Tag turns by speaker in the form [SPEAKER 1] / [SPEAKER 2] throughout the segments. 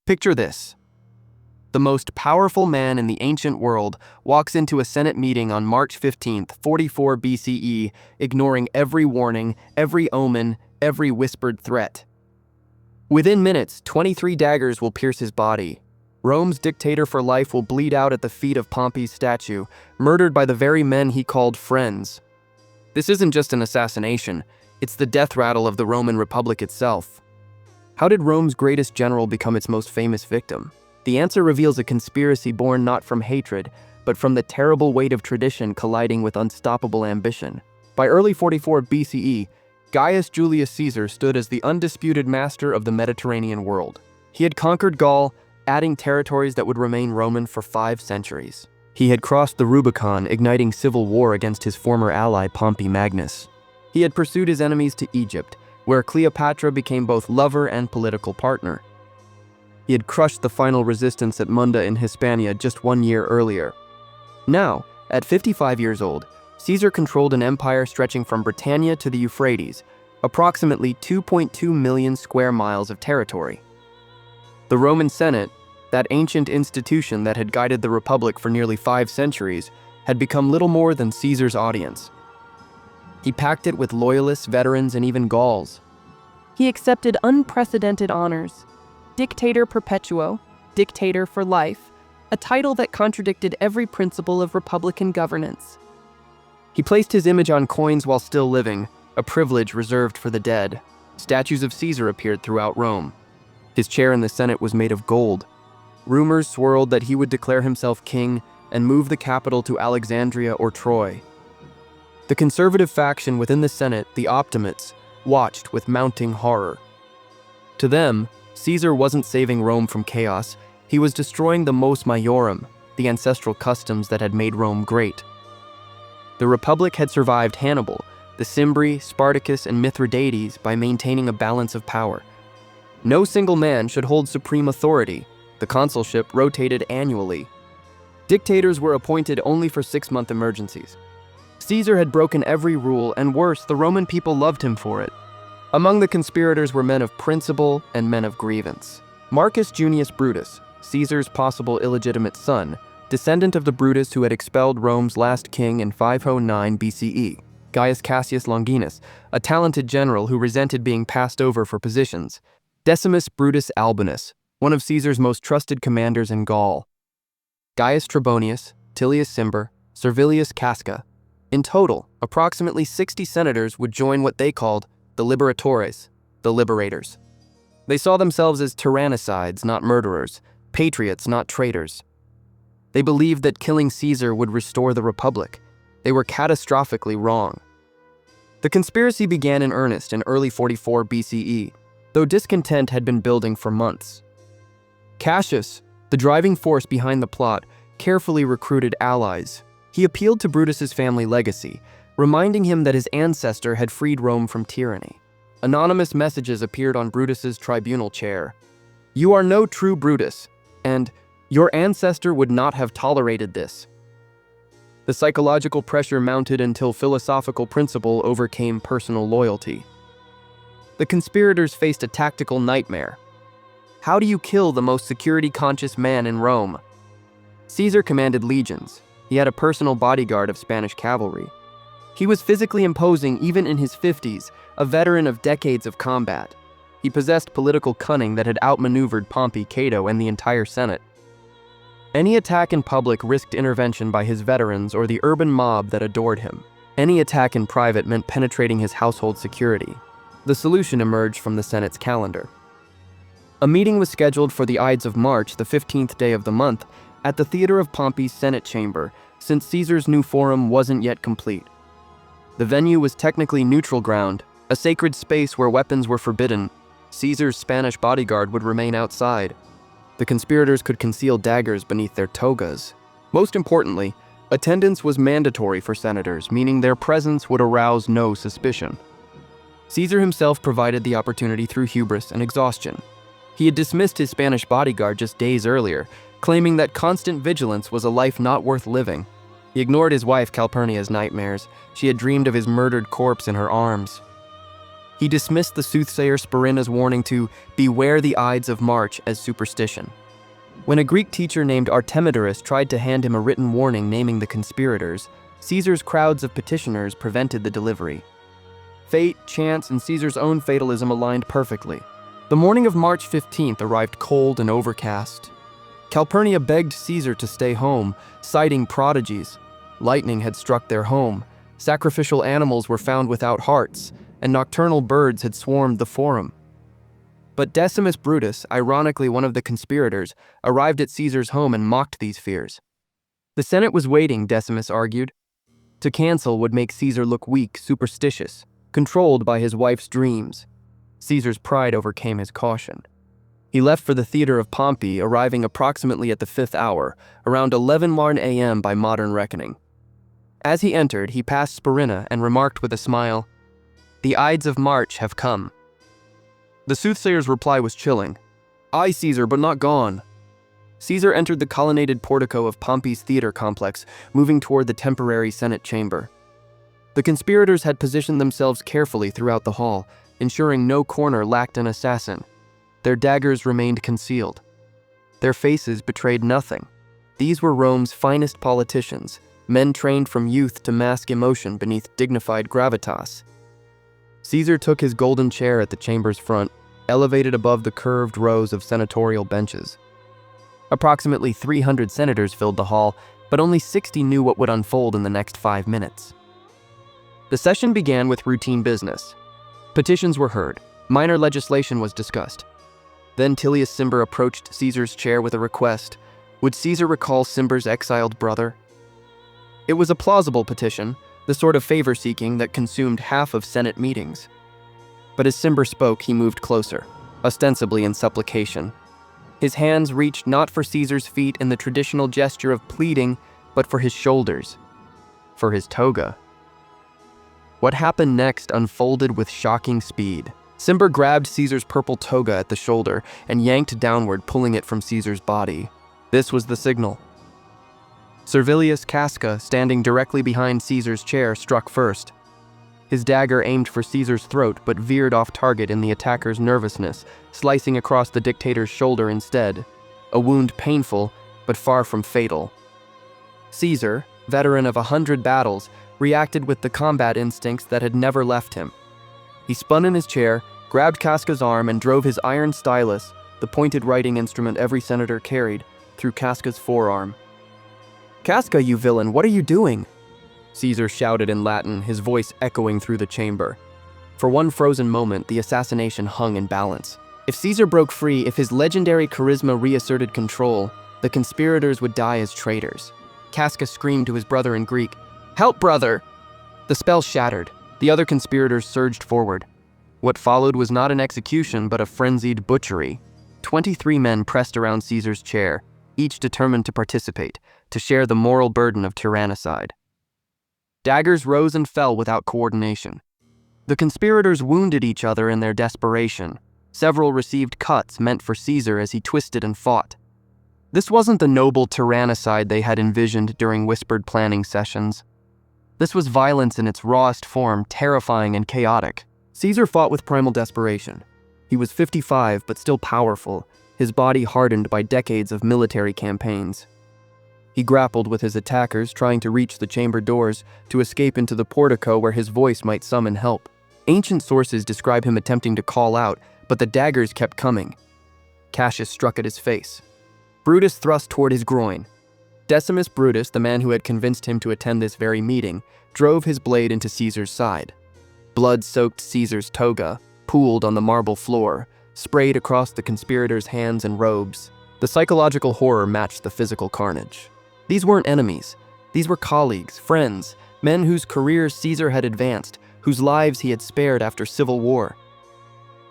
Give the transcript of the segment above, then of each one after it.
[SPEAKER 1] Picture this. The most powerful man in the ancient world walks into a Senate meeting on March 15th, 44 BCE, ignoring every warning, every omen, every whispered threat. Within minutes, 23 daggers will pierce his body. Rome's dictator for life will bleed out at the feet of Pompey's statue, murdered by the very men he called friends. This isn't just an assassination, it's the death rattle of the Roman Republic itself. How did Rome's greatest general become its most famous victim? The answer reveals a conspiracy born not from hatred, but from the terrible weight of tradition colliding with unstoppable ambition. By early 44 BCE, Gaius Julius Caesar stood as the undisputed master of the Mediterranean world. He had conquered Gaul, adding territories that would remain Roman for 5 centuries. He had crossed the Rubicon, igniting civil war against his former ally Pompey Magnus. He had pursued his enemies to Egypt, where Cleopatra became both lover and political partner. He had crushed the final resistance at Munda in Hispania just 1 year earlier. Now, at 55 years old, Caesar controlled an empire stretching from Britannia to the Euphrates, approximately 2.2 million square miles of territory. The Roman Senate, that ancient institution that had guided the Republic for nearly 5 centuries, had become little more than Caesar's audience. He packed it with loyalists, veterans, and even Gauls.
[SPEAKER 2] He accepted unprecedented honors. Dictator perpetuo, dictator for life, a title that contradicted every principle of republican governance.
[SPEAKER 1] He placed his image on coins while still living, a privilege reserved for the dead. Statues of Caesar appeared throughout Rome. His chair in the Senate was made of gold. Rumors swirled that he would declare himself king and move the capital to Alexandria or Troy. The conservative faction within the Senate, the Optimates, watched with mounting horror. To them, Caesar wasn't saving Rome from chaos, he was destroying the mos maiorum, the ancestral customs that had made Rome great. The Republic had survived Hannibal, the Cimbri, Spartacus, and Mithridates by maintaining a balance of power. No single man should hold supreme authority. The consulship rotated annually. Dictators were appointed only for 6-month emergencies. Caesar had broken every rule, and worse, the Roman people loved him for it. Among the conspirators were men of principle and men of grievance. Marcus Junius Brutus, Caesar's possible illegitimate son, descendant of the Brutus who had expelled Rome's last king in 509 BCE. Gaius Cassius Longinus, a talented general who resented being passed over for positions. Decimus Brutus Albinus, one of Caesar's most trusted commanders in Gaul. Gaius Trebonius, Tullius Cimber, Servilius Casca. In total, approximately 60 senators would join what they called the Liberatores, the Liberators. They saw themselves as tyrannicides, not murderers, patriots, not traitors. They believed that killing Caesar would restore the Republic. They were catastrophically wrong. The conspiracy began in earnest in early 44 BCE, though discontent had been building for months. Cassius, the driving force behind the plot, carefully recruited allies. He appealed to Brutus's family legacy, reminding him that his ancestor had freed Rome from tyranny. Anonymous messages appeared on Brutus's tribunal chair. "You are no true Brutus," and "Your ancestor would not have tolerated this." The psychological pressure mounted until philosophical principle overcame personal loyalty. The conspirators faced a tactical nightmare. How do you kill the most security-conscious man in Rome? Caesar commanded legions. He had a personal bodyguard of Spanish cavalry. He was physically imposing even in his 50s, a veteran of decades of combat. He possessed political cunning that had outmaneuvered Pompey, Cato, and the entire Senate. Any attack in public risked intervention by his veterans or the urban mob that adored him. Any attack in private meant penetrating his household security. The solution emerged from the Senate's calendar. A meeting was scheduled for the Ides of March, the 15th day of the month, at the theater of Pompey's Senate chamber, since Caesar's new forum wasn't yet complete. The venue was technically neutral ground, a sacred space where weapons were forbidden. Caesar's Spanish bodyguard would remain outside. The conspirators could conceal daggers beneath their togas. Most importantly, attendance was mandatory for senators, meaning their presence would arouse no suspicion. Caesar himself provided the opportunity through hubris and exhaustion. He had dismissed his Spanish bodyguard just days earlier, claiming that constant vigilance was a life not worth living. He ignored his wife Calpurnia's nightmares. She had dreamed of his murdered corpse in her arms. He dismissed the soothsayer Spurinna's warning to beware the Ides of March as superstition. When a Greek teacher named Artemidorus tried to hand him a written warning naming the conspirators, Caesar's crowds of petitioners prevented the delivery. Fate, chance, and Caesar's own fatalism aligned perfectly. The morning of March 15th arrived cold and overcast. Calpurnia begged Caesar to stay home, citing prodigies. Lightning had struck their home, sacrificial animals were found without hearts, and nocturnal birds had swarmed the forum. But Decimus Brutus, ironically one of the conspirators, arrived at Caesar's home and mocked these fears. The Senate was waiting, Decimus argued. To cancel would make Caesar look weak, superstitious, controlled by his wife's dreams. Caesar's pride overcame his caution. He left for the theater of Pompey, arriving approximately at the 5th hour, around 11 a.m. by modern reckoning. As he entered, he passed Spurinna and remarked with a smile, "The Ides of March have come." The soothsayer's reply was chilling. "Aye, Caesar, but not gone." Caesar entered the colonnaded portico of Pompey's theater complex, moving toward the temporary Senate chamber. The conspirators had positioned themselves carefully throughout the hall, ensuring no corner lacked an assassin. Their daggers remained concealed. Their faces betrayed nothing. These were Rome's finest politicians, men trained from youth to mask emotion beneath dignified gravitas. Caesar took his golden chair at the chamber's front, elevated above the curved rows of senatorial benches. Approximately 300 senators filled the hall, but only 60 knew what would unfold in the next 5 minutes. The session began with routine business. Petitions were heard. Minor legislation was discussed. Then Tullius Cimber approached Caesar's chair with a request. Would Caesar recall Cimber's exiled brother? It was a plausible petition, the sort of favor-seeking that consumed half of Senate meetings. But as Cimber spoke, he moved closer, ostensibly in supplication. His hands reached not for Caesar's feet in the traditional gesture of pleading, but for his shoulders, for his toga. What happened next unfolded with shocking speed. Cimber grabbed Caesar's purple toga at the shoulder and yanked downward, pulling it from Caesar's body. This was the signal. Servilius Casca, standing directly behind Caesar's chair, struck first. His dagger aimed for Caesar's throat but veered off target in the attacker's nervousness, slicing across the dictator's shoulder instead, a wound painful but far from fatal. Caesar, veteran of 100 battles, reacted with the combat instincts that had never left him. He spun in his chair, grabbed Casca's arm, and drove his iron stylus, the pointed writing instrument every senator carried, through Casca's forearm. "Casca, you villain, what are you doing?" Caesar shouted in Latin, his voice echoing through the chamber. For one frozen moment, the assassination hung in balance. If Caesar broke free, if his legendary charisma reasserted control, the conspirators would die as traitors. Casca screamed to his brother in Greek, "Help, brother!" The spell shattered. The other conspirators surged forward. What followed was not an execution, but a frenzied butchery. 23 men pressed around Caesar's chair, each determined to participate, to share the moral burden of tyrannicide. Daggers rose and fell without coordination. The conspirators wounded each other in their desperation. Several received cuts meant for Caesar as he twisted and fought. This wasn't the noble tyrannicide they had envisioned during whispered planning sessions. This was violence in its rawest form, terrifying and chaotic. Caesar fought with primal desperation. He was 55, but still powerful, his body hardened by decades of military campaigns. He grappled with his attackers, trying to reach the chamber doors, to escape into the portico where his voice might summon help. Ancient sources describe him attempting to call out, but the daggers kept coming. Cassius struck at his face. Brutus thrust toward his groin. Decimus Brutus, the man who had convinced him to attend this very meeting, drove his blade into Caesar's side. Blood soaked Caesar's toga, pooled on the marble floor, sprayed across the conspirators' hands and robes. The psychological horror matched the physical carnage. These weren't enemies. These were colleagues, friends, men whose careers Caesar had advanced, whose lives he had spared after civil war.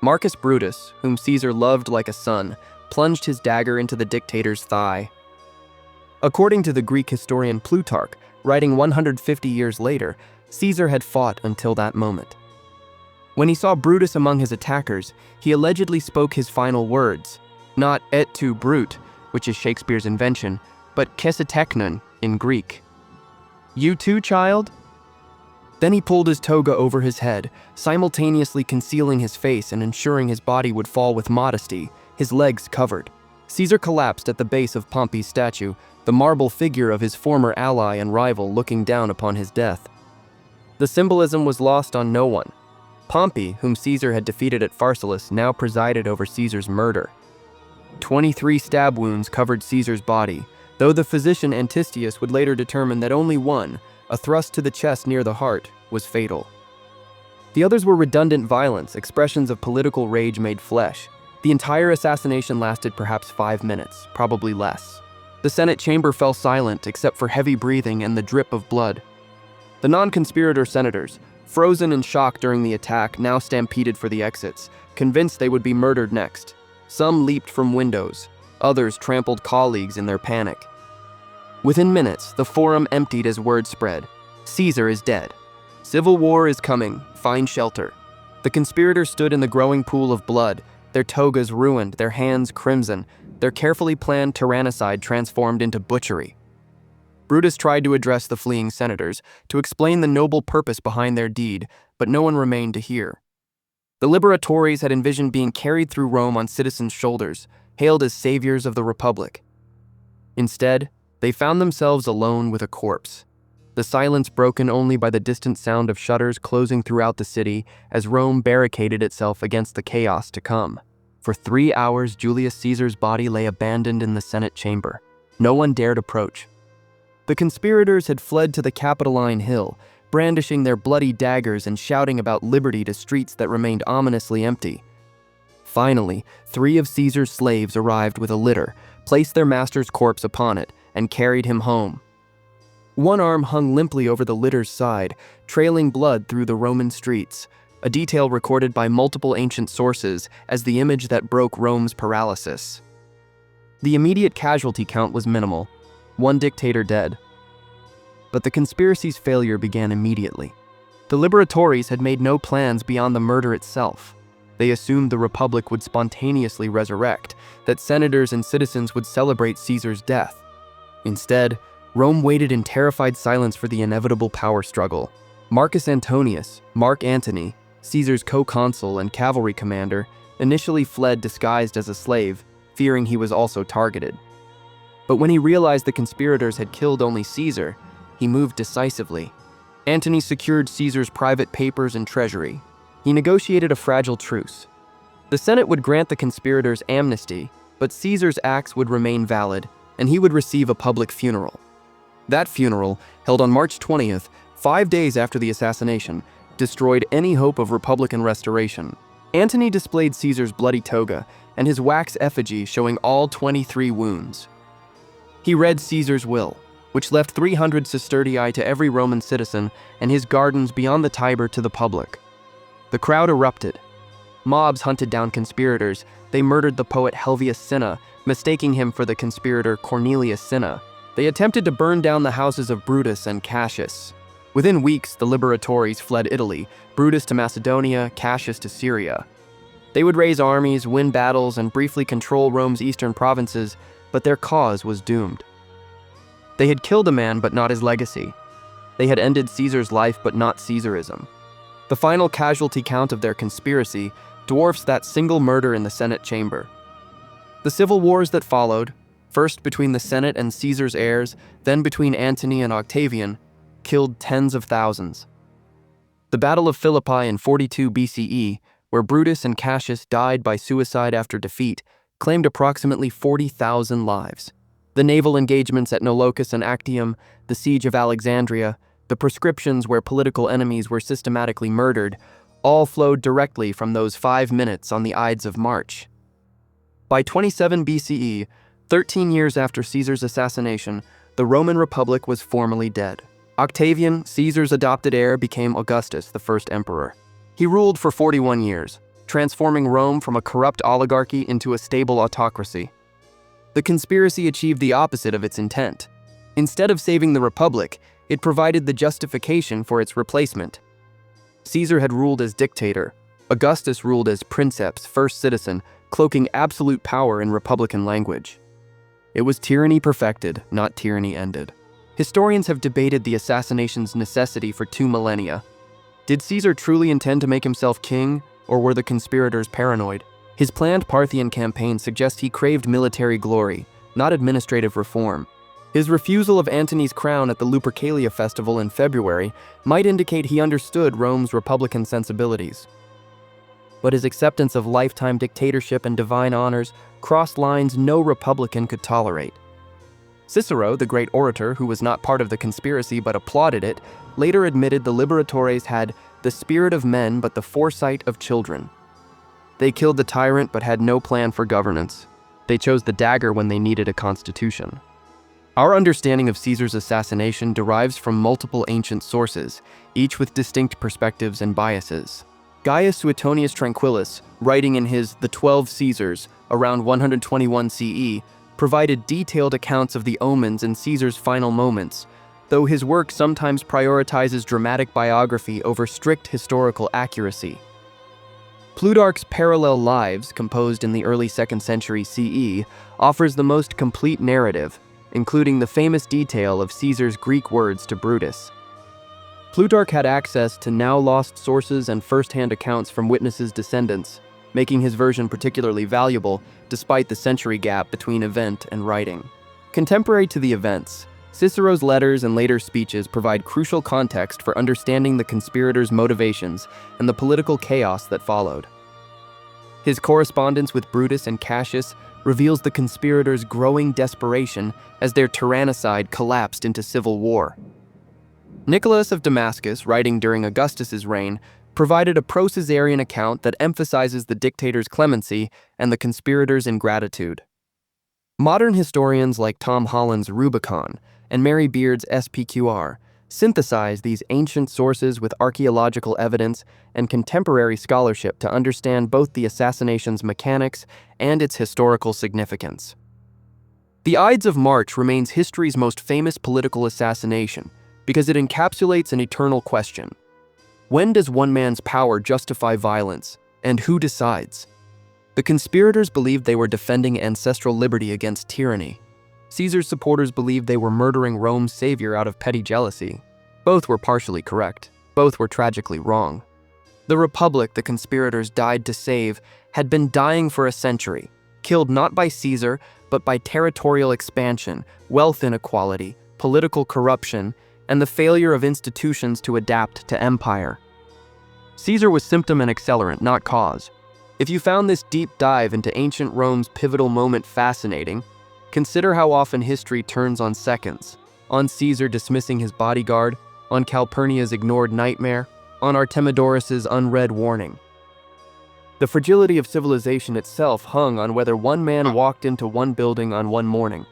[SPEAKER 1] Marcus Brutus, whom Caesar loved like a son, plunged his dagger into the dictator's thigh. According to the Greek historian Plutarch, writing 150 years later, Caesar had fought until that moment. When he saw Brutus among his attackers, he allegedly spoke his final words, not et tu Brute, which is Shakespeare's invention, but keseteknon in Greek. "You too, child?" Then he pulled his toga over his head, simultaneously concealing his face and ensuring his body would fall with modesty, his legs covered. Caesar collapsed at the base of Pompey's statue, the marble figure of his former ally and rival looking down upon his death. The symbolism was lost on no one. Pompey, whom Caesar had defeated at Pharsalus, now presided over Caesar's murder. 23 stab wounds covered Caesar's body, though the physician Antistius would later determine that only one, a thrust to the chest near the heart, was fatal. The others were redundant violence, expressions of political rage made flesh. The entire assassination lasted perhaps 5 minutes, probably less. The Senate chamber fell silent except for heavy breathing and the drip of blood. The non-conspirator senators, frozen in shock during the attack, now stampeded for the exits, convinced they would be murdered next. Some leaped from windows, others trampled colleagues in their panic. Within minutes, the forum emptied as word spread. Caesar is dead. Civil war is coming. Find shelter. The conspirators stood in the growing pool of blood, their togas ruined, their hands crimson, their carefully planned tyrannicide transformed into butchery. Brutus tried to address the fleeing senators, to explain the noble purpose behind their deed, but no one remained to hear. The Liberatores had envisioned being carried through Rome on citizens' shoulders, hailed as saviors of the Republic. Instead, they found themselves alone with a corpse. The silence broken only by the distant sound of shutters closing throughout the city as Rome barricaded itself against the chaos to come. For 3 hours, Julius Caesar's body lay abandoned in the Senate chamber. No one dared approach. The conspirators had fled to the Capitoline Hill, brandishing their bloody daggers and shouting about liberty to streets that remained ominously empty. Finally, 3 of Caesar's slaves arrived with a litter, placed their master's corpse upon it, and carried him home. One arm hung limply over the litter's side, trailing blood through the Roman streets, a detail recorded by multiple ancient sources as the image that broke Rome's paralysis. The immediate casualty count was minimal, 1 dictator dead. But the conspiracy's failure began immediately. The Liberatores had made no plans beyond the murder itself. They assumed the Republic would spontaneously resurrect, that senators and citizens would celebrate Caesar's death. Instead, Rome waited in terrified silence for the inevitable power struggle. Marcus Antonius, Mark Antony, Caesar's co-consul and cavalry commander, initially fled disguised as a slave, fearing he was also targeted. But when he realized the conspirators had killed only Caesar, he moved decisively. Antony secured Caesar's private papers and treasury. He negotiated a fragile truce. The Senate would grant the conspirators amnesty, but Caesar's acts would remain valid, and he would receive a public funeral. That funeral, held on March 20th, 5 days after the assassination, destroyed any hope of Republican restoration. Antony displayed Caesar's bloody toga and his wax effigy showing all 23 wounds. He read Caesar's will, which left 300 sestertii to every Roman citizen and his gardens beyond the Tiber to the public. The crowd erupted. Mobs hunted down conspirators. They murdered the poet Helvius Cinna, mistaking him for the conspirator Cornelius Cinna. They attempted to burn down the houses of Brutus and Cassius. Within weeks, the Liberatores fled Italy, Brutus to Macedonia, Cassius to Syria. They would raise armies, win battles, and briefly control Rome's eastern provinces, but their cause was doomed. They had killed a man, but not his legacy. They had ended Caesar's life, but not Caesarism. The final casualty count of their conspiracy dwarfs that single murder in the Senate chamber. The civil wars that followed, first between the Senate and Caesar's heirs, then between Antony and Octavian, killed tens of thousands. The Battle of Philippi in 42 BCE, where Brutus and Cassius died by suicide after defeat, claimed approximately 40,000 lives. The naval engagements at Nolocus and Actium, the siege of Alexandria, the proscriptions where political enemies were systematically murdered, all flowed directly from those 5 minutes on the Ides of March. By 27 BCE, 13 years after Caesar's assassination, the Roman Republic was formally dead. Octavian, Caesar's adopted heir, became Augustus, the first emperor. He ruled for 41 years, transforming Rome from a corrupt oligarchy into a stable autocracy. The conspiracy achieved the opposite of its intent. Instead of saving the Republic, it provided the justification for its replacement. Caesar had ruled as dictator. Augustus ruled as princeps, first citizen, cloaking absolute power in republican language. It was tyranny perfected, not tyranny ended. Historians have debated the assassination's necessity for 2 millennia. Did Caesar truly intend to make himself king, or were the conspirators paranoid? His planned Parthian campaign suggests he craved military glory, not administrative reform. His refusal of Antony's crown at the Lupercalia festival in February might indicate he understood Rome's republican sensibilities. But his acceptance of lifetime dictatorship and divine honors crossed lines no republican could tolerate. Cicero, the great orator who was not part of the conspiracy but applauded it, later admitted the Liberatores had the spirit of men but the foresight of children. They killed the tyrant but had no plan for governance. They chose the dagger when they needed a constitution. Our understanding of Caesar's assassination derives from multiple ancient sources, each with distinct perspectives and biases. Gaius Suetonius Tranquillus, writing in his The 12 Caesars around 121 CE, provided detailed accounts of the omens in Caesar's final moments, though his work sometimes prioritizes dramatic biography over strict historical accuracy. Plutarch's Parallel Lives, composed in the early 2nd century CE, offers the most complete narrative, including the famous detail of Caesar's Greek words to Brutus. Plutarch had access to now-lost sources and first-hand accounts from witnesses' descendants, making his version particularly valuable despite the century gap between event and writing. Contemporary to the events, Cicero's letters and later speeches provide crucial context for understanding the conspirators' motivations and the political chaos that followed. His correspondence with Brutus and Cassius reveals the conspirators' growing desperation as their tyrannicide collapsed into civil war. Nicholas of Damascus, writing during Augustus's reign, provided a pro-Caesarian account that emphasizes the dictator's clemency and the conspirators' ingratitude. Modern historians like Tom Holland's Rubicon and Mary Beard's SPQR synthesize these ancient sources with archaeological evidence and contemporary scholarship to understand both the assassination's mechanics and its historical significance. The Ides of March remains history's most famous political assassination because it encapsulates an eternal question. When does one man's power justify violence, and who decides? The conspirators believed they were defending ancestral liberty against tyranny. Caesar's supporters believed they were murdering Rome's savior out of petty jealousy. Both were partially correct. Both were tragically wrong. The republic the conspirators died to save had been dying for a century, killed not by Caesar, but by territorial expansion, wealth inequality, political corruption, and the failure of institutions to adapt to empire. Caesar was symptom and accelerant, not cause. If you found this deep dive into ancient Rome's pivotal moment fascinating, consider how often history turns on seconds. On Caesar dismissing his bodyguard, on Calpurnia's ignored nightmare, on Artemidorus's unread warning. The fragility of civilization itself hung on whether one man walked into one building on one morning.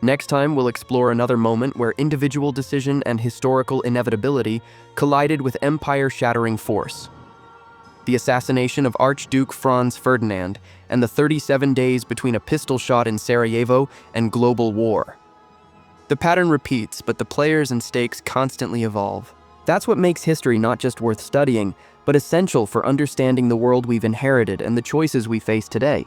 [SPEAKER 1] Next time, we'll explore another moment where individual decision and historical inevitability collided with empire-shattering force. The assassination of Archduke Franz Ferdinand and the 37 days between a pistol shot in Sarajevo and global war. The pattern repeats, but the players and stakes constantly evolve. That's what makes history not just worth studying, but essential for understanding the world we've inherited and the choices we face today.